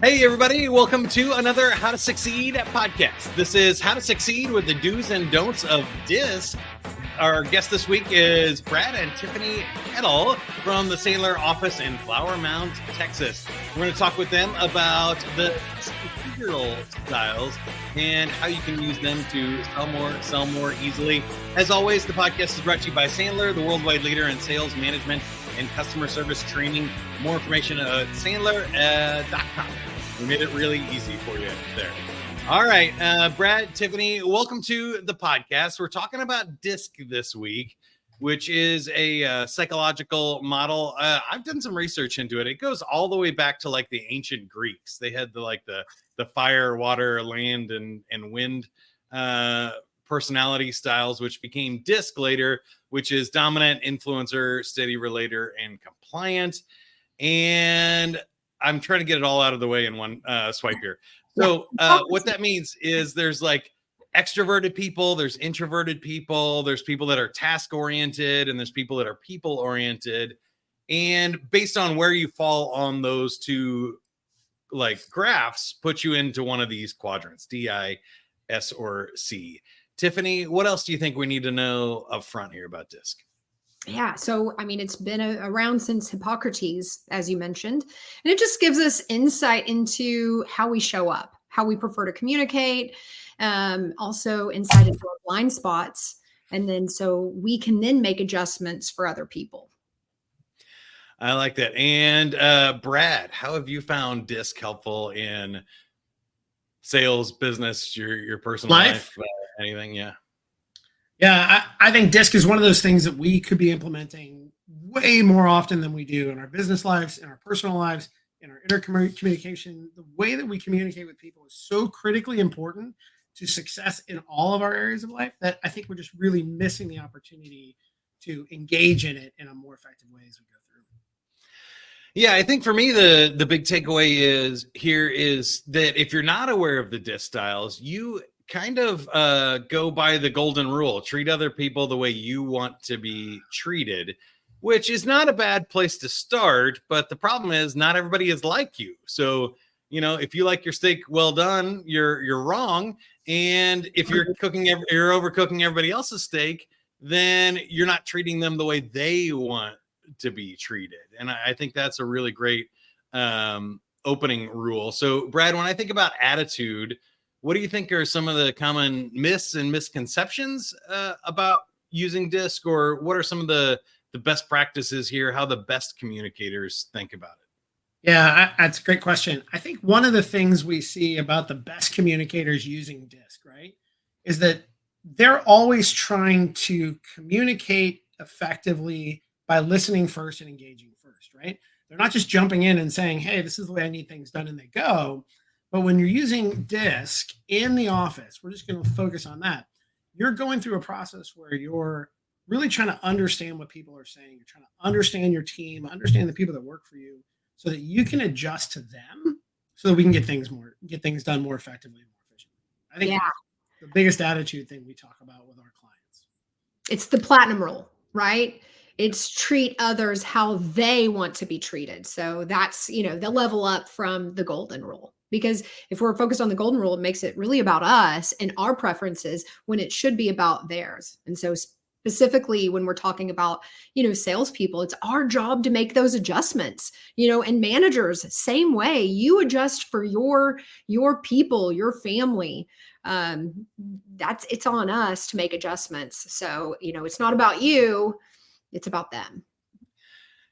Hey, everybody. Welcome to another How to Succeed podcast. This is How to Succeed with the do's and don'ts of DISC. Our guest this week is Brad and Tiffany Koettels from the Sandler office in Flower Mound, Texas. We're going to talk with them about the behavioral styles and how you can use them to sell more easily. As always, the podcast is brought to you by Sandler, the worldwide leader in sales management and customer service training. More information at sandler.com. We made it really easy for you there. All right, Brad, Tiffany, welcome to the podcast. We're talking about DISC this week, which is a psychological model. I've done some research into it. It goes all the way back to like the ancient Greeks. They had the fire, water, land, and wind personality styles, which became DISC later, which is dominant, influencer, steady, relator, and compliant. And I'm trying to get it all out of the way in one swipe here. So what that means is there's like extroverted people, there's introverted people, there's people that are task oriented, and there's people that are people oriented. And based on where you fall on those two like graphs, put you into one of these quadrants, D, I, S, or C. Tiffany, what else do you think we need to know up front here about DISC? Yeah. So, I mean, it's been around since Hippocrates, as you mentioned, and it just gives us insight into how we show up, how we prefer to communicate, also insight into our blind spots. And then so we can then make adjustments for other people. I like that. And Brad, how have you found DISC helpful in sales, business, your personal life anything? Yeah. Yeah, I think DISC is one of those things that we could be implementing way more often than we do in our business lives, in our personal lives, in our intercommunication. The way that we communicate with people is so critically important to success in all of our areas of life that I think we're just really missing the opportunity to engage in it in a more effective way as we go through. Yeah, I think for me, the big takeaway is that if you're not aware of the DISC styles, you kind of go by the golden rule. Treat other people the way you want to be treated, which is not a bad place to start. But the problem is not everybody is like you. So, you know, if you like your steak well done, you're wrong. And if you're overcooking everybody else's steak, then you're not treating them the way they want to be treated. And I think that's a really great opening rule. So, Brad, when I think about attitude, what do you think are some of the common myths and misconceptions about using DISC, or what are some of the best practices here, how the best communicators think about it? Yeah, that's a great question. I think one of the things we see about the best communicators using DISC, right, is that they're always trying to communicate effectively by listening first and engaging first, right? They're not just jumping in and saying, hey, this is the way I need things done, and they go. But when you're using DISC in the office, we're just going to focus on that. You're going through a process where you're really trying to understand what people are saying. You're trying to understand your team, understand the people that work for you, so that you can adjust to them, so that we can get things done more effectively and more efficiently. I think that's the biggest attitude thing we talk about with our clients. It's the platinum rule, right? It's treat others how they want to be treated. So that's, the level up from the golden rule. Because if we're focused on the golden rule, it makes it really about us and our preferences when it should be about theirs. And so specifically when we're talking about, salespeople, it's our job to make those adjustments, and managers, same way. You adjust for your people, your family. It's on us to make adjustments. So, it's not about you, it's about them.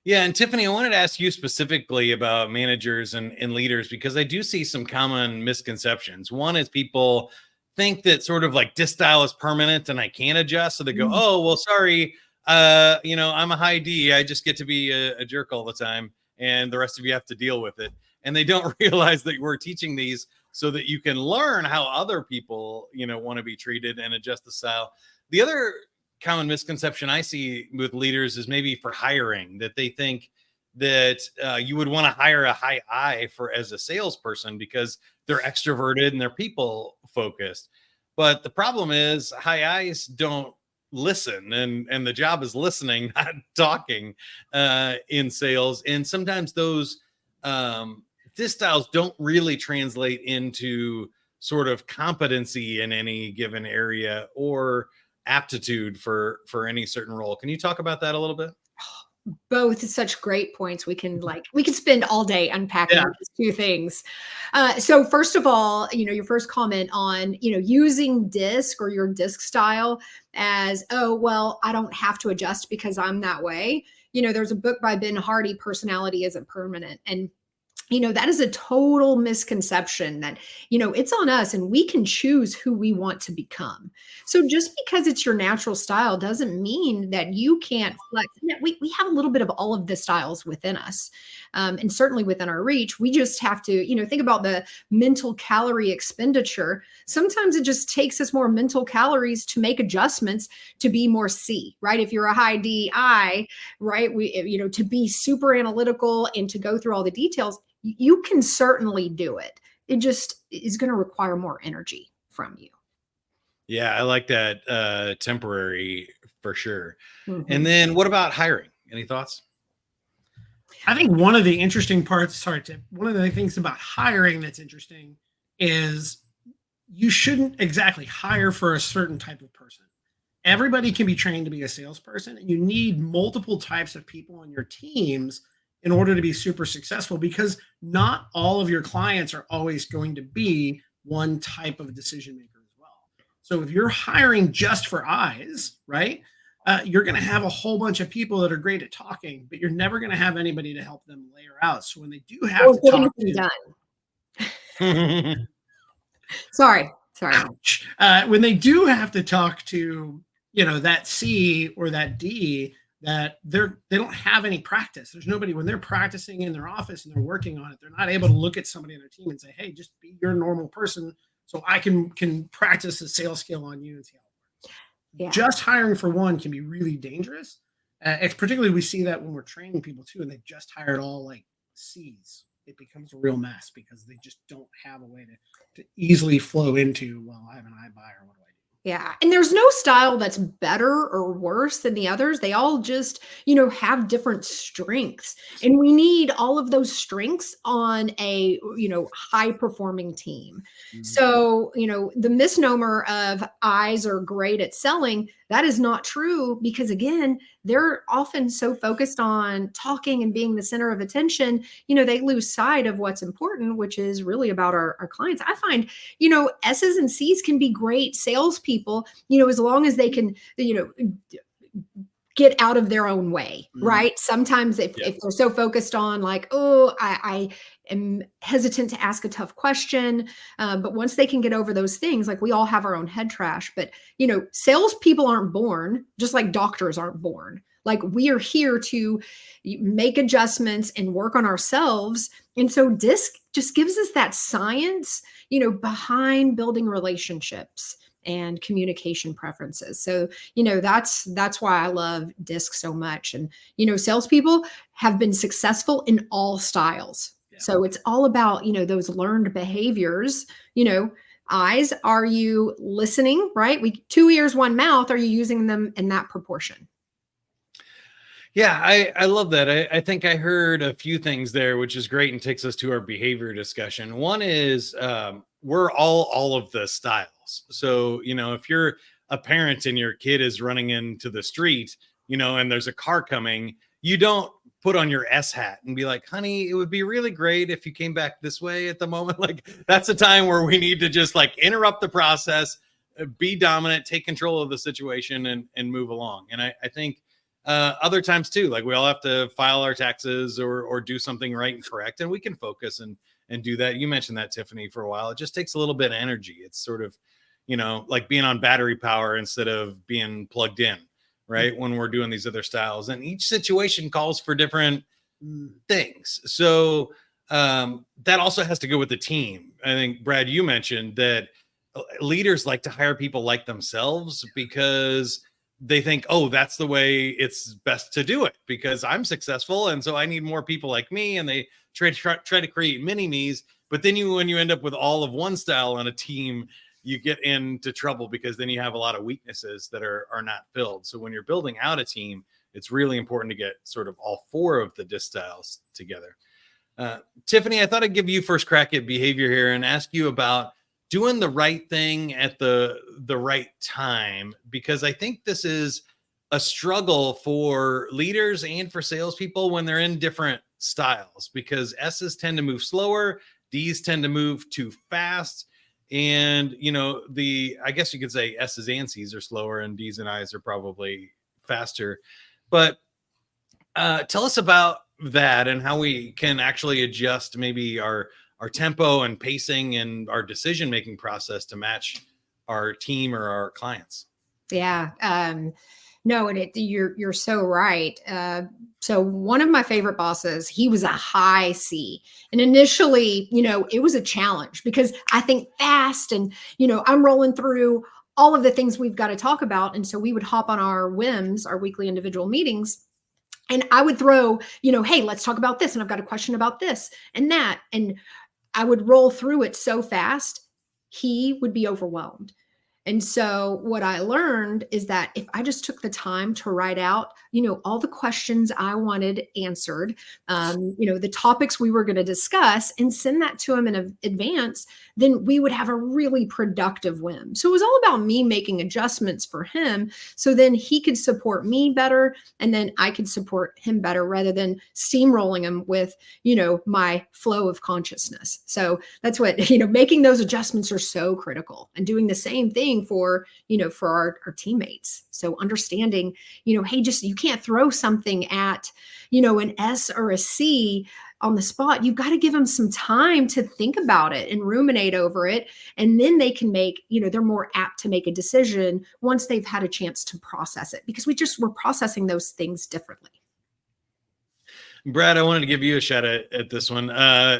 Yeah. And Tiffany, I wanted to ask you specifically about managers and leaders, because I do see some common misconceptions. One is people think that sort of like DISC style is permanent and I can't adjust. So they go, oh, well, sorry. I'm a high D. I just get to be a jerk all the time, and the rest of you have to deal with it. And they don't realize that we're teaching these so that you can learn how other people, want to be treated and adjust the style. The other common misconception I see with leaders is maybe for hiring, that they think that you would want to hire a high I as a salesperson because they're extroverted and they're people focused. But the problem is high I's don't listen, and the job is listening, not talking in sales. And sometimes those disc styles don't really translate into sort of competency in any given area or aptitude for any certain role. Can you talk about that a little bit? Both such great points. We can spend all day unpacking Yeah. these two things. So first of all, your first comment on, using disc or your disc style as, oh, well, I don't have to adjust because I'm that way. There's a book by Ben Hardy, Personality Isn't Permanent. And that is a total misconception that, it's on us and we can choose who we want to become. So just because it's your natural style doesn't mean that you can't flex. We have a little bit of all of the styles within us, and certainly within our reach. We just have to, think about the mental calorie expenditure. Sometimes it just takes us more mental calories to make adjustments to be more C, right? If you're a high DI, right? To be super analytical and to go through all the details, you can certainly do it. It just is going to require more energy from you. Yeah, I like that temporary for sure. Mm-hmm. And then what about hiring? Any thoughts? I think one of the interesting parts, one of the things about hiring that's interesting is you shouldn't exactly hire for a certain type of person. Everybody can be trained to be a salesperson, and you need multiple types of people on your teams in order to be super successful, because not all of your clients are always going to be one type of decision maker as well. So if you're hiring just for eyes, right, you're going to have a whole bunch of people that are great at talking, but you're never going to have anybody to help them layer out. So when they do have to talk done. Sorry. Ouch. When they do have to talk to, that C or that D, that they don't have any practice. There's nobody, when they're practicing in their office and they're working on it, they're not able to look at somebody on their team and say, hey, just be your normal person so I can practice a sales skill on you and see how it works. Yeah. Just hiring for one can be really dangerous. It's particularly, we see that when we're training people too, and they just hired all like C's. It becomes a real mess because they just don't have a way to easily flow into, well, I have an iBuyer, what do I do? Yeah. And there's no style that's better or worse than the others. They all just, have different strengths. And we need all of those strengths on a, high performing team. Mm-hmm. So, the misnomer of eyes are great at selling, that is not true, because again, they're often so focused on talking and being the center of attention, they lose sight of what's important, which is really about our clients. I find, S's and C's can be great salespeople, as long as they can, get out of their own way, right? Sometimes if they're so focused on like, oh, I am hesitant to ask a tough question. But once they can get over those things, like we all have our own head trash, but salespeople aren't born, just like doctors aren't born. Like we are here to make adjustments and work on ourselves. And so DISC just gives us that science, behind building relationships and communication preferences. So, that's why I love DISC so much. And, salespeople have been successful in all styles. Yeah. So it's all about, those learned behaviors, eyes, are you listening, right? 2 ears, 1 mouth. Are you using them in that proportion? Yeah, I love that. I think I heard a few things there, which is great and takes us to our behavior discussion. One is we're all of the styles. So, if you're a parent and your kid is running into the street, and there's a car coming, you don't put on your S hat and be like, honey, it would be really great if you came back this way at the moment. Like that's a time where we need to just like interrupt the process, be dominant, take control of the situation and move along. And I think other times too, like we all have to file our taxes or do something right and correct, and we can focus and do that. You mentioned that, Tiffany, for a while. It just takes a little bit of energy. It's sort of, like being on battery power instead of being plugged in, right? Mm-hmm. When we're doing these other styles, and each situation calls for different things. So that also has to go with the team. I think, Brad, you mentioned that leaders like to hire people like themselves because they think, oh, that's the way it's best to do it because I'm successful. And so I need more people like me. And they try to create mini me's. But then when you end up with all of one style on a team, you get into trouble because then you have a lot of weaknesses that are not filled. So when you're building out a team, it's really important to get sort of all 4 of the DISC styles together. Tiffany, I thought I'd give you first crack at behavior here and ask you about doing the right thing at the right time, because I think this is a struggle for leaders and for salespeople when they're in different styles, because S's tend to move slower, D's tend to move too fast. And, I guess you could say S's and C's are slower and D's and I's are probably faster. But tell us about that and how we can actually adjust maybe our tempo and pacing and our decision making process to match our team or our clients. Yeah. No, and you're so right. So one of my favorite bosses, he was a high C, and initially, it was a challenge because I think fast, and I'm rolling through all of the things we've got to talk about, and so we would hop on our whims, our weekly individual meetings. And I would throw, hey, let's talk about this. And I've got a question about this and that. And I would roll through it so fast, he would be overwhelmed. And so what I learned is that if I just took the time to write out, all the questions I wanted answered, the topics we were going to discuss, and send that to him in advance, then we would have a really productive whim. So it was all about me making adjustments for him, so then he could support me better, and then I could support him better, rather than steamrolling him with, my flow of consciousness. So that's what, making those adjustments are so critical, and doing the same thing for our teammates. So understanding, hey, just, you can't throw something at an S or a C on the spot. You've got to give them some time to think about it and ruminate over it, and then they can make, they're more apt to make a decision once they've had a chance to process it, because we're processing those things differently. Brad, I wanted to give you a shot at this one.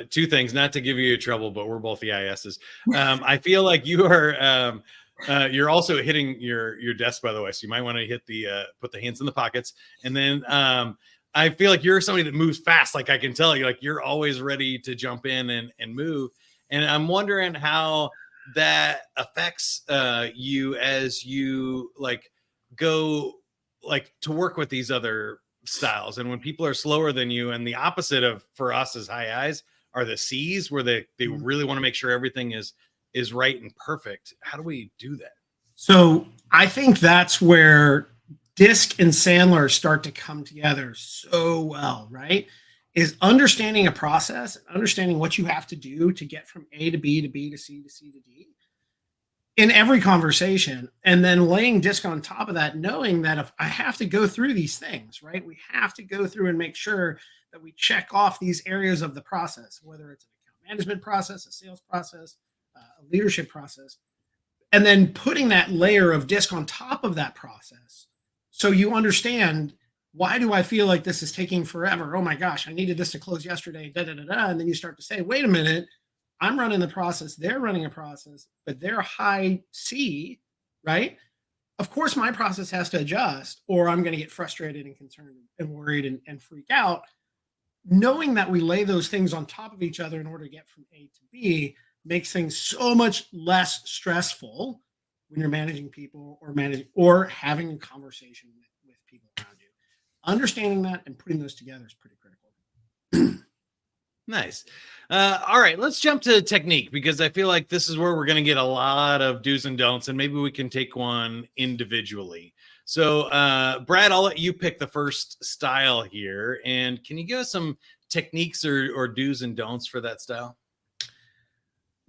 Two things, not to give you trouble, but we're both EISs. I feel like you are you're also hitting your desk, by the way, so you might want to hit put the hands in the pockets. And then I feel like you're somebody that moves fast. Like, I can tell you, like, you're always ready to jump in and move. And I'm wondering how that affects you as you go to work with these other styles. And when people are slower than you, and the opposite of, for us as high I's, are the C's, where they really want to make sure everything is right and perfect. How do we do that? So I think that's where DISC and Sandler start to come together so well, right? Is understanding a process, understanding what you have to do to get from A to B to B to C to C to D in every conversation, and then laying DISC on top of that, knowing that if I have to go through these things, right, we have to go through and make sure that we check off these areas of the process, whether it's an account management process, a sales process, a leadership process, and then putting that layer of DISC on top of that process, so you understand, why do I feel like this is taking forever? Oh my gosh, I needed this to close yesterday, da da da da. And then you start to say, wait a minute, I'm running the process, they're running a process, but they're high C, right? Of course, my process has to adjust, or I'm going to get frustrated and concerned and worried and freak out. Knowing that we lay those things on top of each other in order to get from A to B makes things so much less stressful when you're managing people or having a conversation with people around you. Understanding that and putting those together is pretty critical. Nice. All right, let's jump to technique, because I feel like this is where we're going to get a lot of do's and don'ts, and maybe we can take one individually. So, Brad, I'll let you pick the first style here. And can you give us some techniques or do's and don'ts for that style?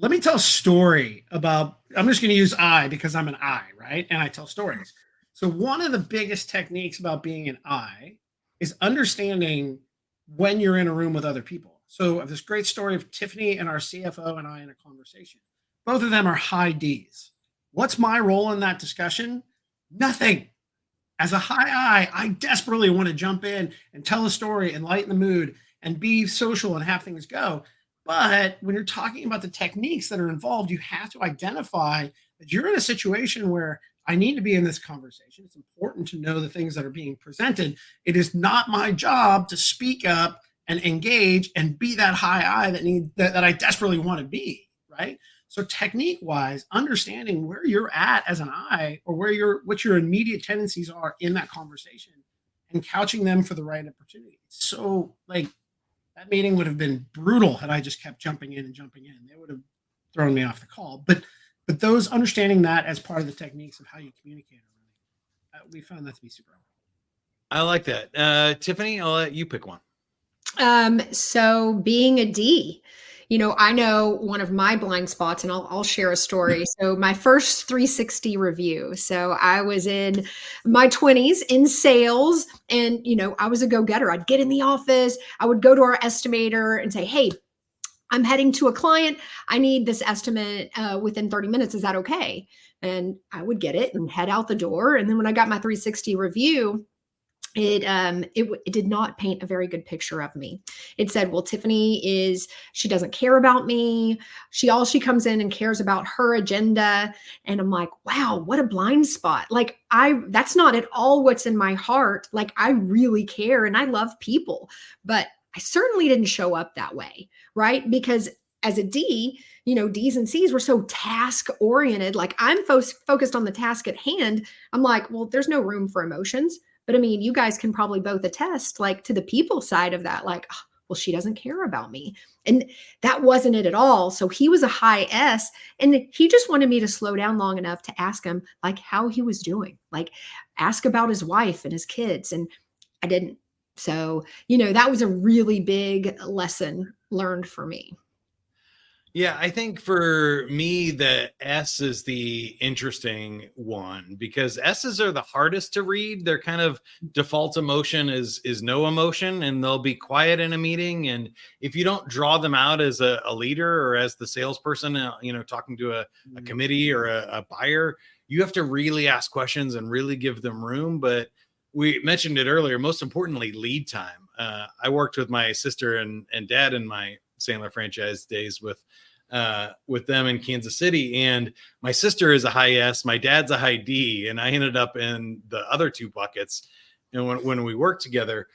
Let me tell a story about, I'm just going to use I because I'm an I, right? And I tell stories. So one of the biggest techniques about being an I is understanding when you're in a room with other people. So I have this great story of Tiffany and our CFO and I in a conversation. Both of them are high D's. What's my role in that discussion? Nothing. As a high I desperately want to jump in and tell a story and lighten the mood and be social and have things go. But when you're talking about the techniques that are involved, you have to identify that you're in a situation where I need to be in this conversation. It's important to know the things that are being presented. It is not my job to speak up and engage and be that high I that I desperately want to be, right? So technique-wise, understanding where you're at as an I, or what your immediate tendencies are in that conversation, and couching them for the right opportunity. So That meeting would have been brutal had I just kept jumping in and jumping in. They would have thrown me off the call. But those understanding that as part of the techniques of how you communicate, we found that to be super helpful. I like that. Tiffany, I'll let you pick one. So being a D, I know one of my blind spots, and I'll share a story. So my first 360 review. So I was in my 20s in sales, and I was a go-getter. I'd get in the office, I would go to our estimator and say, "Hey, I'm heading to a client. I need this estimate within 30 minutes. Is that okay?" And I would get it and head out the door. And then when I got my 360 review, it did not paint a very good picture of me. It said, "Well, she doesn't care about me. She comes in and cares about her agenda." And I'm like, wow, what a blind spot. Like that's not at all what's in my heart. Like I really care and I love people, but I certainly didn't show up that way. Right. Because as a D, D's and C's were so task oriented. Like I'm focused on the task at hand. I'm like, well, there's no room for emotions. But I mean, you guys can probably both attest, like to the people side of that, like, "Oh, well, she doesn't care about me." And that wasn't it at all. So he was a high S, and he just wanted me to slow down long enough to ask him like how he was doing, like ask about his wife and his kids. And I didn't. So, that was a really big lesson learned for me. Yeah, I think for me, the S is the interesting one because S's are the hardest to read. Their kind of default emotion is no emotion, and they'll be quiet in a meeting. And if you don't draw them out as a leader or as the salesperson, talking to a committee or a buyer, you have to really ask questions and really give them room. But we mentioned it earlier. Most importantly, lead time. I worked with my sister and dad in my Sandler franchise days with them in Kansas City, and my sister is a high S, my dad's a high D, and I ended up in the other two buckets, when we worked together.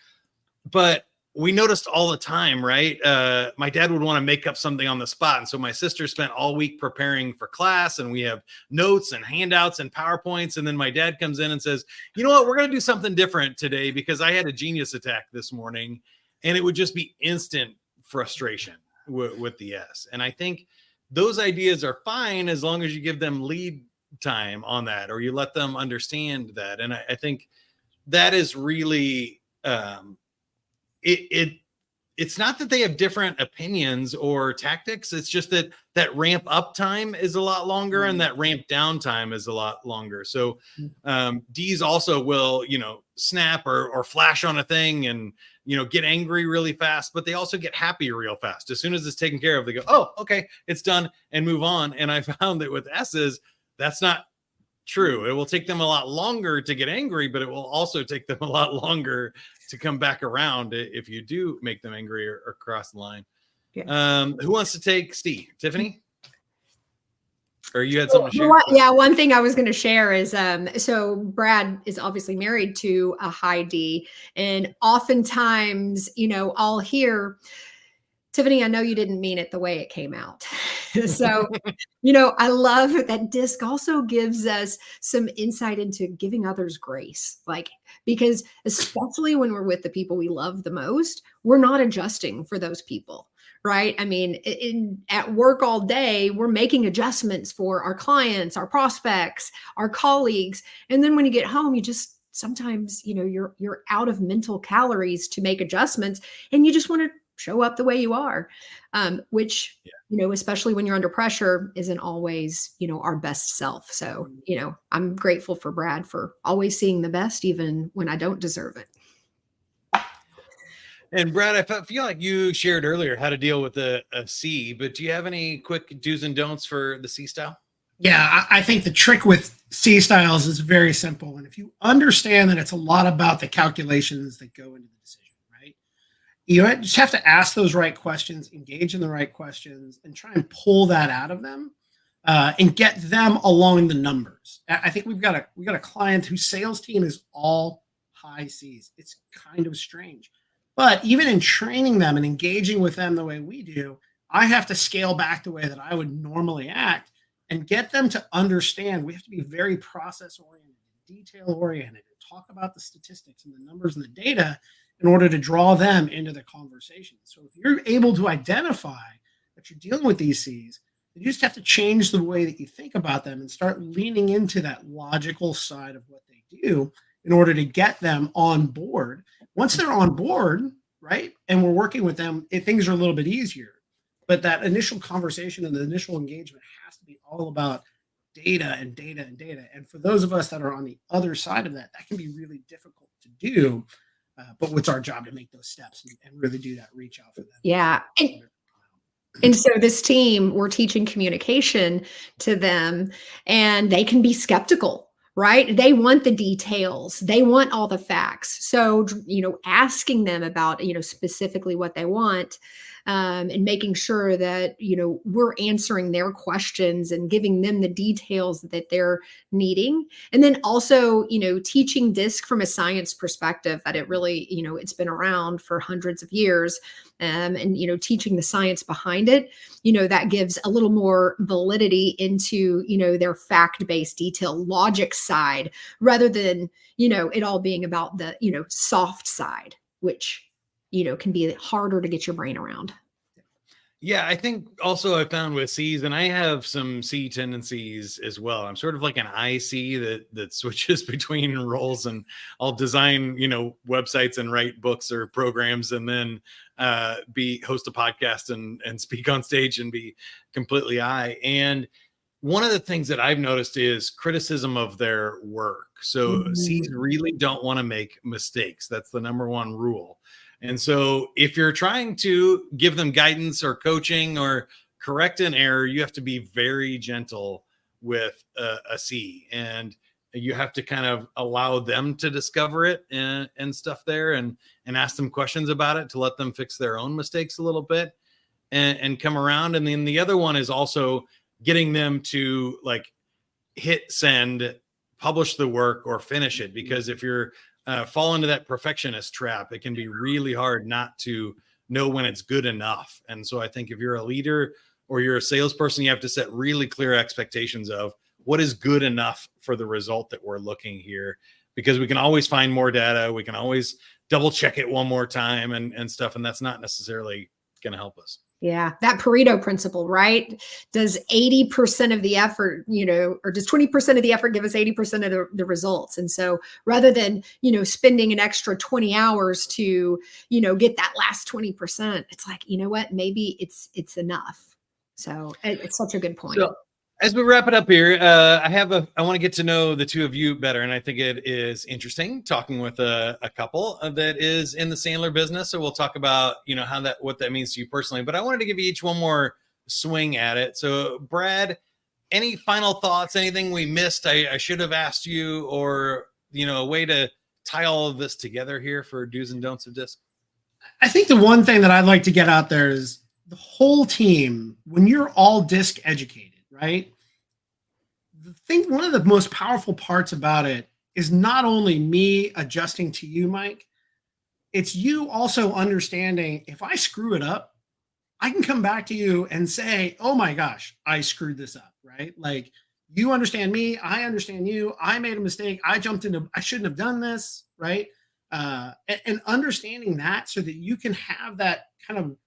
But we noticed all the time, right? My dad would want to make up something on the spot, and so my sister spent all week preparing for class, and we have notes and handouts and PowerPoints, and then my dad comes in and says, "You know what? We're going to do something different today because I had a genius attack this morning," and it would just be instant frustration with the S. And I think those ideas are fine as long as you give them lead time on that, or you let them understand that. And I think that is really it's not that they have different opinions or tactics. It's just that ramp up time is a lot longer and that ramp down time is a lot longer. So D's also will, snap or flash on a thing and, get angry really fast, but they also get happy real fast. As soon as it's taken care of, they go, "Oh, okay, it's done," and move on. And I found that with S's, that's not true. It will take them a lot longer to get angry, but it will also take them a lot longer to come back around if you do make them angry or cross the line. Yeah. Who wants to take Steve? Tiffany? Or you had something to share? Yeah, one thing I was going to share is so Brad is obviously married to a high D, and oftentimes, I'll hear, "Tiffany, I know you didn't mean it the way it came out." So, I love that DISC also gives us some insight into giving others grace. Like, because especially when we're with the people we love the most, we're not adjusting for those people. Right. I mean, at work all day, we're making adjustments for our clients, our prospects, our colleagues. And then when you get home, you just sometimes, you're out of mental calories to make adjustments, and you just want to show up the way you are, which, especially when you're under pressure, isn't always, our best self. So, I'm grateful for Brad for always seeing the best, even when I don't deserve it. And Brad, I feel like you shared earlier how to deal with a C, but do you have any quick do's and don'ts for the C style? Yeah, I think the trick with C styles is very simple. And if you understand that it's a lot about the calculations that go into the decision, right? You just have to ask those right questions, engage in the right questions, and try and pull that out of them and get them along the numbers. I think we've got a client whose sales team is all high C's. It's kind of strange. But even in training them and engaging with them the way we do, I have to scale back the way that I would normally act and get them to understand we have to be very process oriented, detail oriented, and talk about the statistics and the numbers and the data in order to draw them into the conversation. So if you're able to identify that you're dealing with these C's, you just have to change the way that you think about them and start leaning into that logical side of what they do in order to get them on board. Once they're on board, right, and we're working with them, things are a little bit easier. But that initial conversation and the initial engagement has to be all about data and data and data. And for those of us that are on the other side of that, that can be really difficult to do. But it's our job to make those steps and really do that reach out for them. Yeah. And so this team, we're teaching communication to them, and they can be skeptical, right? They want the details. They want all the facts. So, asking them about, specifically what they want, and making sure that, we're answering their questions and giving them the details that they're needing. And then also, teaching DISC from a science perspective, that it really, it's been around for hundreds of years. And teaching the science behind it, that gives a little more validity into, their fact-based detail logic side, rather than, it all being about the, soft side, which, can be harder to get your brain around. Yeah, I think also I found with C's, and I have some C tendencies as well. I'm sort of like an IC that switches between roles, and I'll design, websites and write books or programs, and then host a podcast and speak on stage and be completely I. And one of the things that I've noticed is criticism of their work. So C's really don't want to make mistakes. That's the number one rule. And so if you're trying to give them guidance or coaching or correct an error, you have to be very gentle with a C, and you have to kind of allow them to discover it and stuff there, and ask them questions about it to let them fix their own mistakes a little bit and come around. And then the other one is also getting them to like hit send, publish the work, or finish it. Because if you're fall into that perfectionist trap, it can be really hard not to know when it's good enough. And so I think if you're a leader or you're a salesperson, you have to set really clear expectations of what is good enough for the result that we're looking here, because we can always find more data. We can always double check it one more time and stuff. And that's not necessarily going to help us. Yeah, that Pareto principle, right? Does 80% of the effort, or does 20% of the effort give us 80% of the results? And so rather than, spending an extra 20 hours to, get that last 20%, it's like, what, maybe it's enough. So it's such a good point. So, as we wrap it up here, I want to get to know the two of you better. And I think it is interesting talking with a couple that is in the Sandler business. So we'll talk about, what that means to you personally, but I wanted to give you each one more swing at it. So Brad, any final thoughts, anything we missed? I should have asked you, or, a way to tie all of this together here for do's and don'ts of DISC. I think the one thing that I'd like to get out there is the whole team, when you're all DISC educated, right? One of the most powerful parts about it is not only me adjusting to you, Mike, it's you also understanding if I screw it up, I can come back to you and say, oh my gosh, I screwed this up, right? Like, you understand me, I understand you, I made a mistake, I shouldn't have done this, right? And understanding that so that you can have that kind of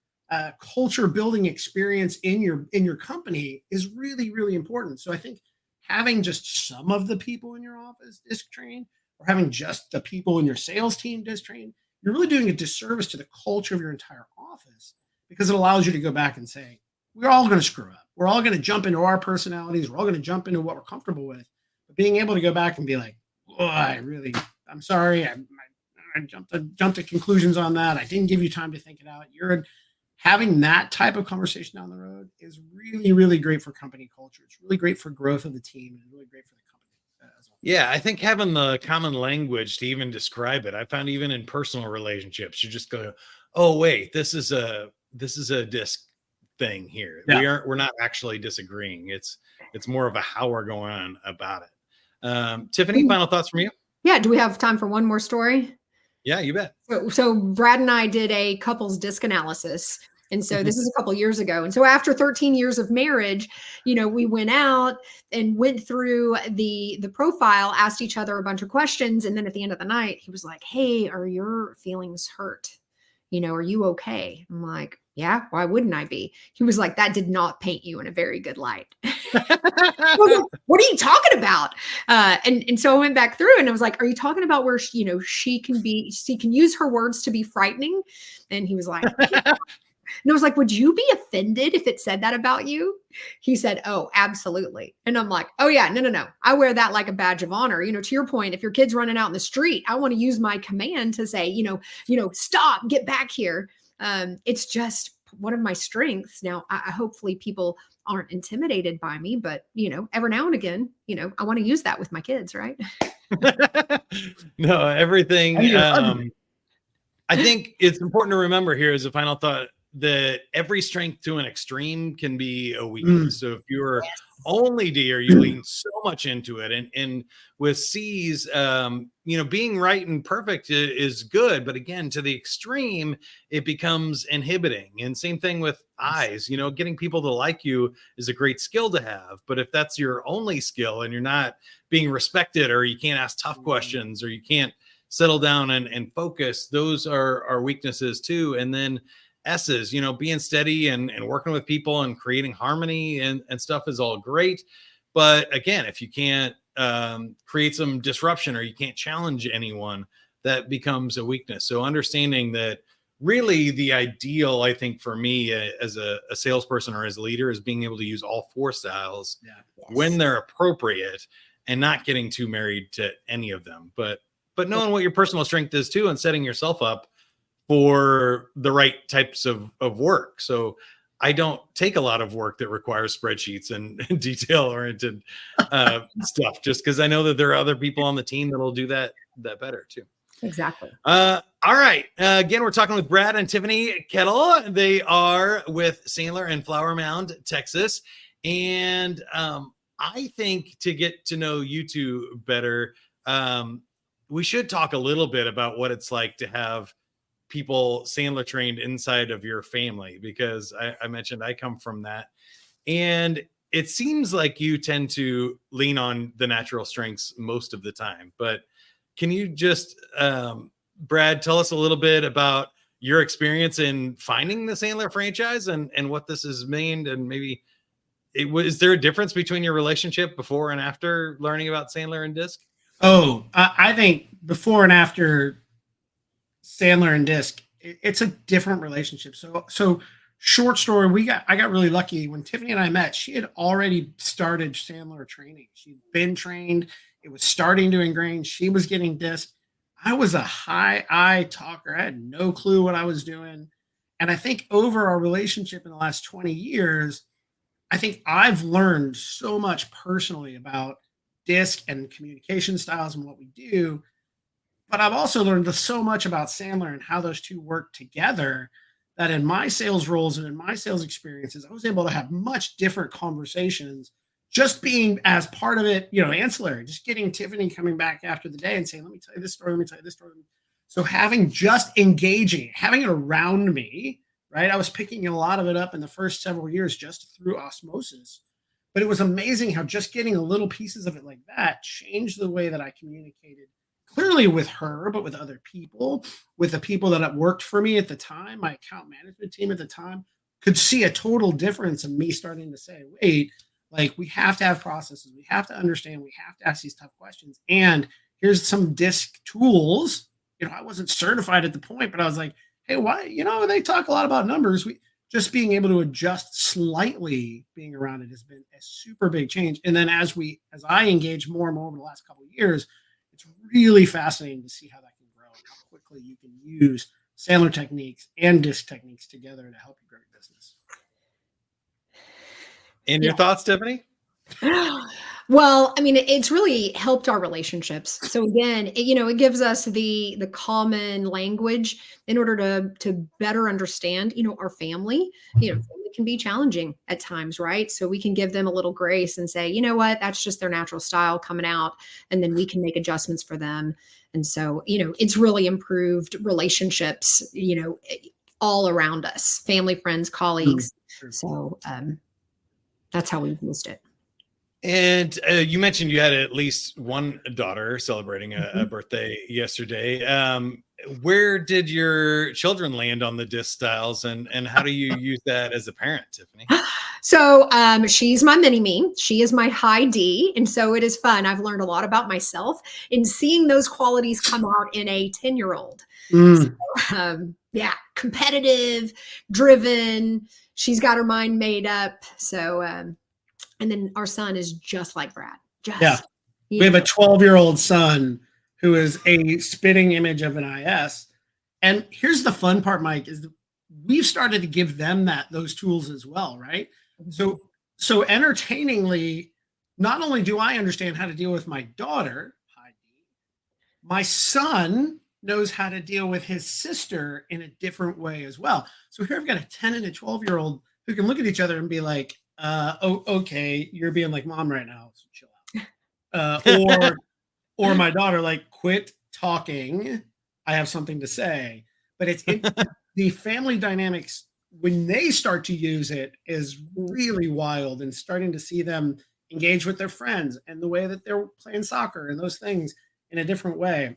culture building experience in your company is really, really important. So I think having just some of the people in your office DISC trained, or having just the people in your sales team DISC trained, you're really doing a disservice to the culture of your entire office, because it allows you to go back and say, we're all going to screw up. We're all going to jump into our personalities. We're all going to jump into what we're comfortable with. But being able to go back and be like, oh, I'm sorry. I jumped to conclusions on that. I didn't give you time to think it out. Having that type of conversation down the road is really, really great for company culture. It's really great for growth of the team, and really great for the company as well. Yeah, I think having the common language to even describe it, I found even in personal relationships, you just go, oh, wait, this is a DISC thing here. Yeah. We're not actually disagreeing. It's more of a how we're going on about it. Tiffany, final thoughts from you? Yeah. Do we have time for one more story? Yeah, you bet. So Brad and I did a couples DISC analysis, And so this is a couple years ago. And so after 13 years of marriage, we went out and went through the profile, asked each other a bunch of questions. And then at the end of the night, he was like, "Hey, are your feelings hurt? Are you okay?" I'm like, "Yeah, why wouldn't I be?" He was like, "That did not paint you in a very good light." I was like, "What are you talking about?" And so I went back through and I was like, "Are you talking about where she can use her words to be frightening?" And he was like, "Yeah." And I was like, "Would you be offended if it said that about you?" He said, "Oh, absolutely." And I'm like, "Oh yeah, no. I wear that like a badge of honor. To your point, if your kid's running out in the street, I want to use my command to say, stop, get back here. It's just one of my strengths. Now, I hopefully people aren't intimidated by me, but every now and again, I want to use that with my kids, right?" No, everything. I think it's important to remember here as a final thought that every strength to an extreme can be a weakness. So if you're only D, or you lean so much into it, and with C's, being right and perfect is good, but again, to the extreme, it becomes inhibiting. And same thing with I's. Getting people to like you is a great skill to have, but if that's your only skill and you're not being respected, or you can't ask tough questions, or you can't settle down and focus, those are weaknesses too. And then S's, being steady and working with people and creating harmony and stuff is all great. But again, if you can't create some disruption, or you can't challenge anyone, that becomes a weakness. So understanding that really the ideal, I think, for me as a salesperson or as a leader, is being able to use all four styles when they're appropriate, and not getting too married to any of them. But knowing what your personal strength is too, and setting yourself up for the right types of work. So I don't take a lot of work that requires spreadsheets and detail-oriented stuff, just because I know that there are other people on the team that'll do that better too. Exactly. All right. Again, we're talking with Brad and Tiffany Koettels. They are with Sandler in Flower Mound, Texas. And I think to get to know you two better, we should talk a little bit about what it's like to have people Sandler trained inside of your family, because I mentioned I come from that. And it seems like you tend to lean on the natural strengths most of the time. But can you just, Brad, tell us a little bit about your experience in finding the Sandler franchise and what this has meant, and maybe is there a difference between your relationship before and after learning about Sandler and Disc? Oh, I think before and after Sandler and Disc, it's a different relationship. So short story, I got really lucky when Tiffany and I met. She had already started Sandler training. She'd been trained. It was starting to ingrain. She was getting Disc. I was a high I talker. I had no clue what I was doing. And I think over our relationship in the last 20 years, I think I've learned so much personally about Disc and communication styles and what we do. But I've also learned so much about Sandler and how those two work together, that in my sales roles and in my sales experiences, I was able to have much different conversations, just being as part of it, ancillary, just getting Tiffany coming back after the day and saying, "Let me tell you this story. Let me tell you this story." So having it around me, right? I was picking a lot of it up in the first several years just through osmosis. But it was amazing how just getting a little pieces of it like that changed the way that I communicated, clearly with her, but with other people, with the people that had worked for me at the time. My account management team at the time could see a total difference in me starting to say, wait, like, we have to have processes. We have to understand. We have to ask these tough questions. And here's some Disc tools. I wasn't certified at the point, but I was like, hey, why? They talk a lot about numbers. Just being able to adjust slightly, being around it has been a super big change. And then as I engage more and more over the last couple of years, it's really fascinating to see how that can grow and how quickly you can use Sandler techniques and Disc techniques together to help you grow your business. And your thoughts, Tiffany? Well, I mean, it's really helped our relationships. So again, it gives us the common language in order to better understand, our family. Family can be challenging at times, right? So we can give them a little grace and say, you know what, that's just their natural style coming out, and then we can make adjustments for them. And so, it's really improved relationships, all around us, family, friends, colleagues. Sure. So that's how we've used it. And you mentioned you had at least one daughter celebrating a birthday yesterday. Where did your children land on the disc styles, and how do you use that as a parent, Tiffany? So she's my mini me. She is my high D. And so it is fun. I've learned a lot about myself in seeing those qualities come out in a 10-year-old. So, yeah, competitive, driven. She's got her mind made up. So, and then our son is just like Brad. We have a 12-year-old son who is a spitting image of an IS. And here's the fun part, Mike, is we've started to give them those tools as well, right? So entertainingly, not only do I understand how to deal with my daughter, my son knows how to deal with his sister in a different way as well. So here I've got a 10 and a 12-year-old who can look at each other and be like, oh, okay, you're being like mom right now, so chill out. Or my daughter, like, quit talking. I have something to say. But it's the family dynamics when they start to use it is really wild, and starting to see them engage with their friends and the way that they're playing soccer and those things in a different way.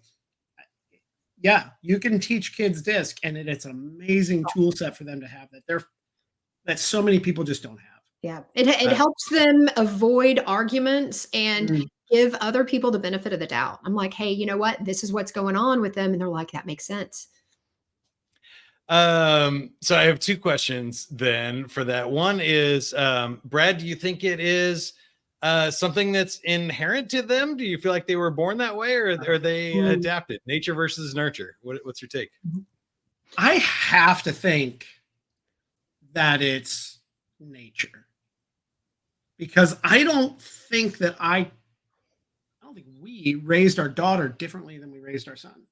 Yeah, you can teach kids disc, and it's an amazing tool set for them to have that so many people just don't have. Yeah, it helps them avoid arguments and give other people the benefit of the doubt. I'm like, hey, you know what? This is what's going on with them. And they're like, that makes sense. So I have two questions then for that. One is, Brad, do you think it is something that's inherent to them? Do you feel like they were born that way, or are they adapted? Nature versus nurture. What's your take? I have to think that it's nature, because I don't think we raised our daughter differently than we raised our son.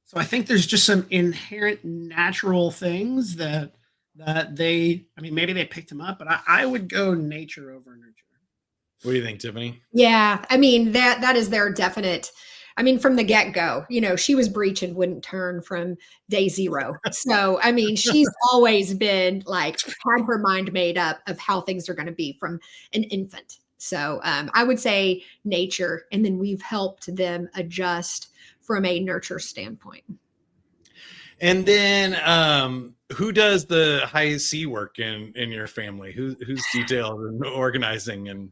So I think there's just some inherent natural things that they, I mean, maybe they picked him up, but I would go nature over nurture. What do you think, Tiffany? Yeah, I mean, that is their definite. I mean, from the get-go, she was breech and wouldn't turn from day zero. So, I mean, she's always been like, had her mind made up of how things are going to be from an infant. So I would say nature, and then we've helped them adjust from a nurture standpoint. And then who does the high C work in your family? Who's detailed and organizing? And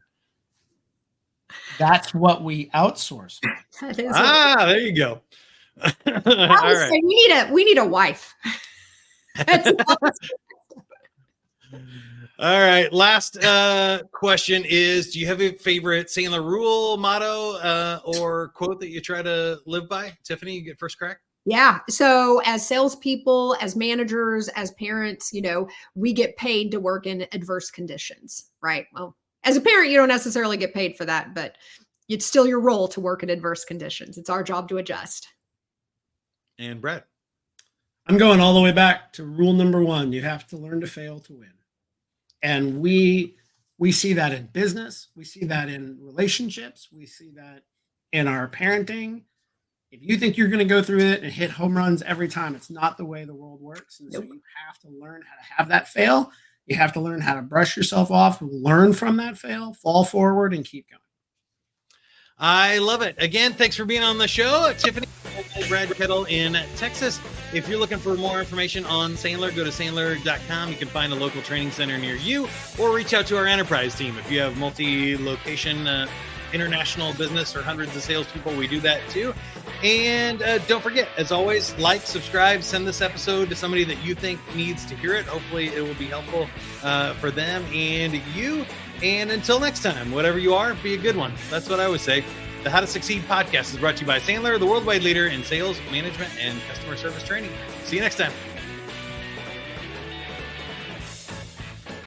that's what we outsource. There you go. All right. We need a wife. All right. Last question is, do you have a favorite Sandler rule, motto, or quote that you try to live by? Tiffany, you get first crack. Yeah. So as salespeople, as managers, as parents, we get paid to work in adverse conditions, right? Well, as a parent, you don't necessarily get paid for that, but it's still your role to work in adverse conditions. It's our job to adjust. And Brad? I'm going all the way back to rule number 1. You have to learn to fail to win. And we see that in business. We see that in relationships. We see that in our parenting. If you think you're going to go through it and hit home runs every time, it's not the way the world works. And so you have to learn how to have that fail. You have to learn how to brush yourself off, learn from that fail, fall forward, and keep going. I love it. Again, thanks for being on the show, Tiffany and Brad Koettels in Texas. If you're looking for more information on Sandler, go to sandler.com. You can find a local training center near you, or reach out to our enterprise team. If you have multi-location international business or hundreds of salespeople, we do that too. And don't forget, as always, like, subscribe, send this episode to somebody that you think needs to hear it. Hopefully it will be helpful for them and you. And until next time, whatever you are, be a good one. That's what I always say. The How to Succeed podcast is brought to you by Sandler, the worldwide leader in sales, management, and customer service training. See you next time.